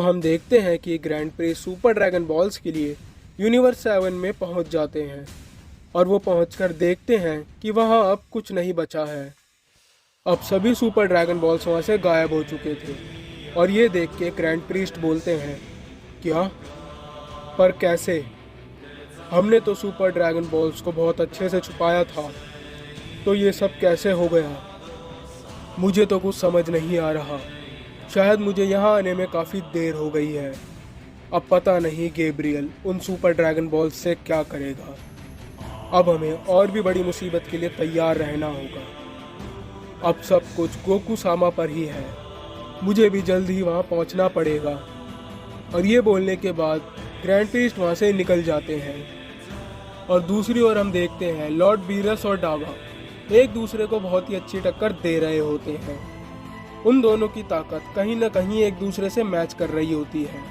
हम देखते हैं कि grand Prince super dragon balls के लिए यूनिवर्स 7 में पहुंच जाते हैं और वो पहुंचकर देखते हैं कि वहां अब कुछ नहीं बचा है। अब सभी सुपर ड्रैगन बॉल्स वहां से गायब हो चुके थे और ये देख के ग्रैंड प्रीस्ट बोलते हैं, क्या? पर कैसे? हमने तो सुपर ड्रैगन बॉल्स को बहुत अच्छे से छुपाया था, तो ये सब कैसे हो गया? मुझे तो कुछ समझ नहीं आ रहा। शायद मुझे यहाँ आने में काफ़ी देर हो गई है। अब पता नहीं गैब्रियल उन सुपर ड्रैगन बॉल्स से क्या करेगा। अब हमें और भी बड़ी मुसीबत के लिए तैयार रहना होगा। अब सब कुछ गोकू सामा पर ही है। मुझे भी जल्द ही वहाँ पहुँचना पड़ेगा। और ये बोलने के बाद ग्रैंड प्रीस्ट वहाँ से निकल जाते हैं और दूसरी ओर हम देखते हैं लॉर्ड बीरस और डावा एक दूसरे को बहुत ही अच्छी टक्कर दे रहे होते हैं। उन दोनों की ताकत कहीं ना कहीं एक दूसरे से मैच कर रही होती है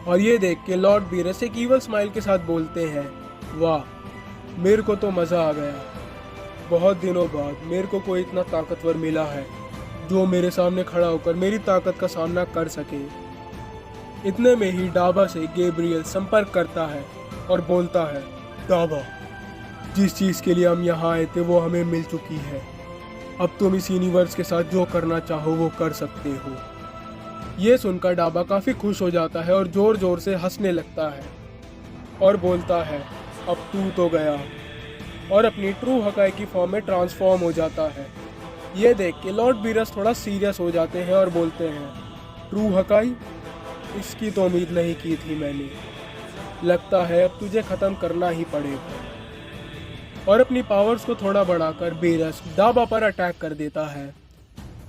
और ये देख के लॉर्ड बीरस एक ईवल स्माइल के साथ बोलते हैं, वाह, मेरे को तो मज़ा आ गया। बहुत दिनों बाद मेरे को कोई इतना ताकतवर मिला है जो मेरे सामने खड़ा होकर मेरी ताकत का सामना कर सके। इतने में ही डाबा से गैब्रियल संपर्क करता है और बोलता है, डाबा, जिस चीज़ के लिए हम यहाँ आए थे वो हमें मिल चुकी है। अब तुम इस यूनिवर्स के साथ जो करना चाहो वो कर सकते हो। ये सुनकर डाबा काफ़ी खुश हो जाता है और ज़ोर ज़ोर से हंसने लगता है और बोलता है, अब तू तो गया, और अपनी ट्रू हकाई की फॉर्म में ट्रांसफॉर्म हो जाता है। ये देख के लॉर्ड बीरस थोड़ा सीरियस हो जाते हैं और बोलते हैं, ट्रू हकाई? इसकी तो उम्मीद नहीं की थी मैंने। लगता है अब तुझे ख़त्म करना ही पड़ेगा। और अपनी पावर्स को थोड़ा बढ़ाकर बीरस डाबा पर अटैक कर देता है,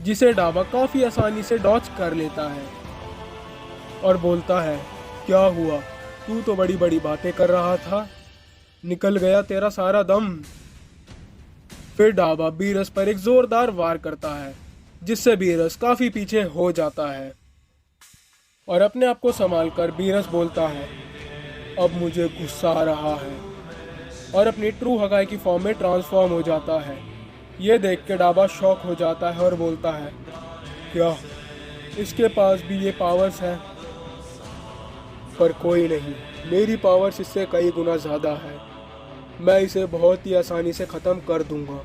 जिसे डाबा काफ़ी आसानी से डॉच कर लेता है और बोलता है, क्या हुआ? तू तो बड़ी बड़ी बातें कर रहा था, निकल गया तेरा सारा दम। फिर डाबा बीरस पर एक जोरदार वार करता है, जिससे बीरस काफ़ी पीछे हो जाता है और अपने आप को संभाल कर बीरस बोलता है, अब मुझे गुस्सा आ रहा है, और अपनी ट्रू हकाई की फॉर्म में ट्रांसफॉर्म हो जाता है। ये देख के डाबा शॉक हो जाता है और बोलता है, क्या इसके पास भी ये पावर्स हैं? पर कोई नहीं, मेरी पावर्स इससे कई गुना ज़्यादा है। मैं इसे बहुत ही आसानी से ख़त्म कर दूंगा।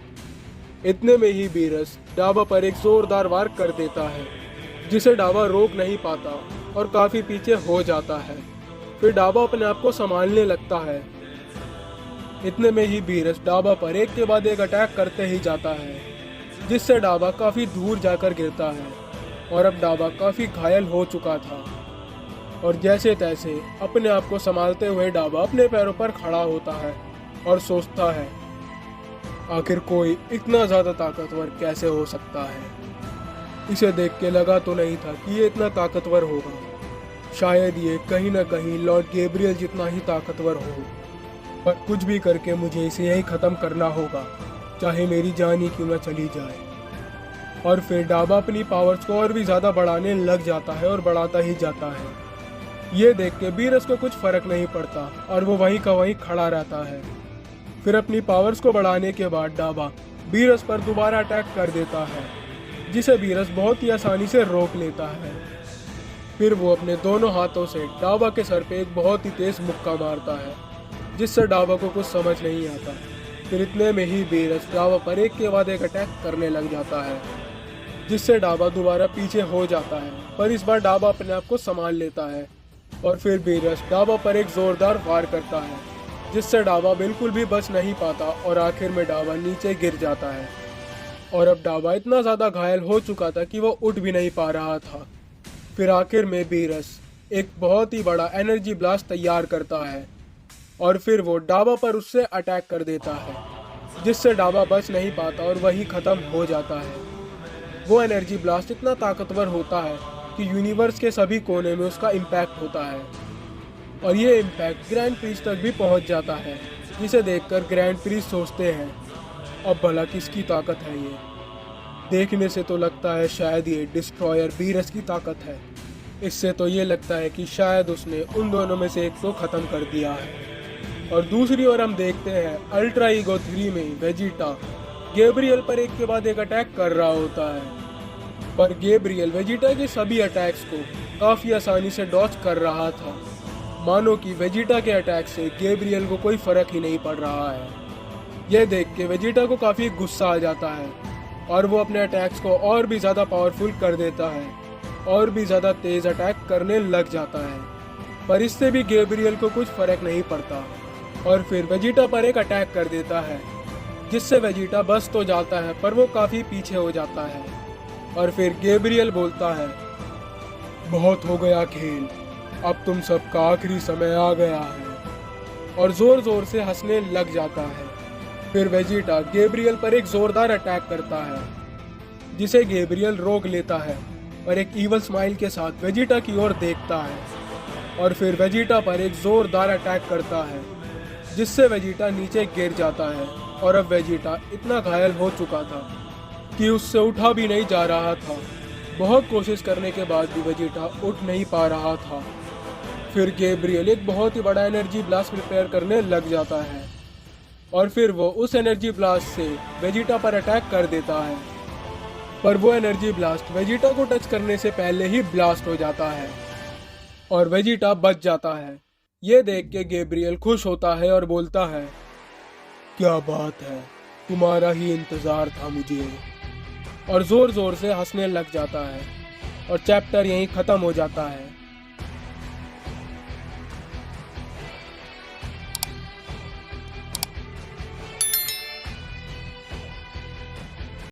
इतने में ही बीरस डाबा पर एक ज़ोरदार वार कर देता है, जिसे डाबा रोक नहीं पाता और काफ़ी पीछे हो जाता है। फिर डाबा अपने आप को संभालने लगता है। इतने में ही बीरस डाबा पर एक के बाद एक अटैक करते ही जाता है, जिससे डाबा काफ़ी दूर जाकर गिरता है और अब डाबा काफ़ी घायल हो चुका था। और जैसे तैसे अपने आप को संभालते हुए डाबा अपने पैरों पर खड़ा होता है और सोचता है, आखिर कोई इतना ज़्यादा ताकतवर कैसे हो सकता है? इसे देख के लगा तो नहीं था कि ये इतना ताकतवर होगा। शायद ये कहीं ना कहीं लॉर्ड गैब्रियल जितना ही ताकतवर हो, पर कुछ भी करके मुझे इसे यही ख़त्म करना होगा, चाहे मेरी जान ही क्यों न चली जाए। और फिर डाबा अपनी पावर्स को और भी ज़्यादा बढ़ाने लग जाता है और बढ़ाता ही जाता है। ये देख के बीरस को कुछ फ़र्क नहीं पड़ता और वो वहीं का वहीं खड़ा रहता है। फिर अपनी पावर्स को बढ़ाने के बाद डाबा बीरस पर दोबारा अटैक कर देता है, जिसे बीरस बहुत ही आसानी से रोक लेता है। फिर वो अपने दोनों हाथों से डाबा के सर पे एक बहुत ही तेज़ मुक्का मारता है, जिससे डाबा को कुछ समझ नहीं आता। फिर इतने में ही बीरस डाबा पर एक के बाद एक अटैक करने लग जाता है, जिससे डाबा दोबारा पीछे हो जाता है, पर इस बार डाबा अपने आप को संभाल लेता है। और फिर बीरस डाबा पर एक ज़ोरदार वार करता है, जिससे डाबा बिल्कुल भी बच नहीं पाता और आखिर में डाबा नीचे गिर जाता है। और अब डाबा इतना ज़्यादा घायल हो चुका था कि वो उठ भी नहीं पा रहा था। फिर आखिर में बीरस एक बहुत ही बड़ा एनर्जी ब्लास्ट तैयार करता है और फिर वो डाबा पर उससे अटैक कर देता है, जिससे डाबा बच नहीं पाता और वही ख़त्म हो जाता है। वो एनर्जी ब्लास्ट इतना ताकतवर होता है कि यूनिवर्स के सभी कोने में उसका इम्पैक्ट होता है और ये इम्पैक्ट ग्रैंड प्रीस्ट तक भी पहुंच जाता है, जिसे देखकर ग्रैंड प्रीस्ट सोचते हैं, अब भला किसकी ताकत है ये? देखने से तो लगता है शायद ये डिस्ट्रॉयर बीरस की ताकत है। इससे तो ये लगता है कि शायद उसने उन दोनों में से एक को ख़त्म कर दिया है। और दूसरी ओर हम देखते हैं अल्ट्रा ईगो 3 में वेजिटा गैब्रियल पर एक के बाद एक अटैक कर रहा होता है, पर गैब्रियल वेजिटा के सभी अटैक्स को काफ़ी आसानी से डॉज कर रहा था, मानो कि वेजिटा के अटैक से गैब्रियल को कोई फ़र्क ही नहीं पड़ रहा है। यह देख के वेजिटा को काफ़ी गुस्सा आ जाता है और वो अपने अटैक्स को और भी ज़्यादा पावरफुल कर देता है और भी ज़्यादा तेज़ अटैक करने लग जाता है, पर इससे भी गैब्रियल को कुछ फ़र्क नहीं पड़ता और फिर वेजिटा पर एक अटैक कर देता है, जिससे वेजिटा बच तो जाता है पर वो काफ़ी पीछे हो जाता है। और फिर गैब्रियल बोलता है, बहुत हो गया खेल, अब तुम सबका आखिरी समय आ गया है, और ज़ोर ज़ोर से हंसने लग जाता है। फिर वेजिटा गैब्रियल पर एक ज़ोरदार अटैक करता है, जिसे गैब्रियल रोक लेता है और एक ईवल स्माइल के साथ वेजिटा की ओर देखता है और फिर वेजिटा पर एक ज़ोरदार अटैक करता है, जिससे वेजिटा नीचे गिर जाता है और अब वेजिटा इतना घायल हो चुका था कि उससे उठा भी नहीं जा रहा था। बहुत कोशिश करने के बाद भी वेजिटा उठ नहीं पा रहा था। फिर गैब्रियल एक बहुत ही बड़ा एनर्जी ब्लास्ट प्रिपेयर करने लग जाता है और फिर वो उस एनर्जी ब्लास्ट से वेजिटा पर अटैक कर देता है, पर वो एनर्जी ब्लास्ट वेजिटा को टच करने से पहले ही ब्लास्ट हो जाता है और वेजिटा बच जाता है। ये देख के गैब्रियल खुश होता है और बोलता है, क्या बात है, तुम्हारा ही इंतज़ार था मुझे, और ज़ोर ज़ोर से हंसने लग जाता है और चैप्टर यहीं ख़त्म हो जाता है।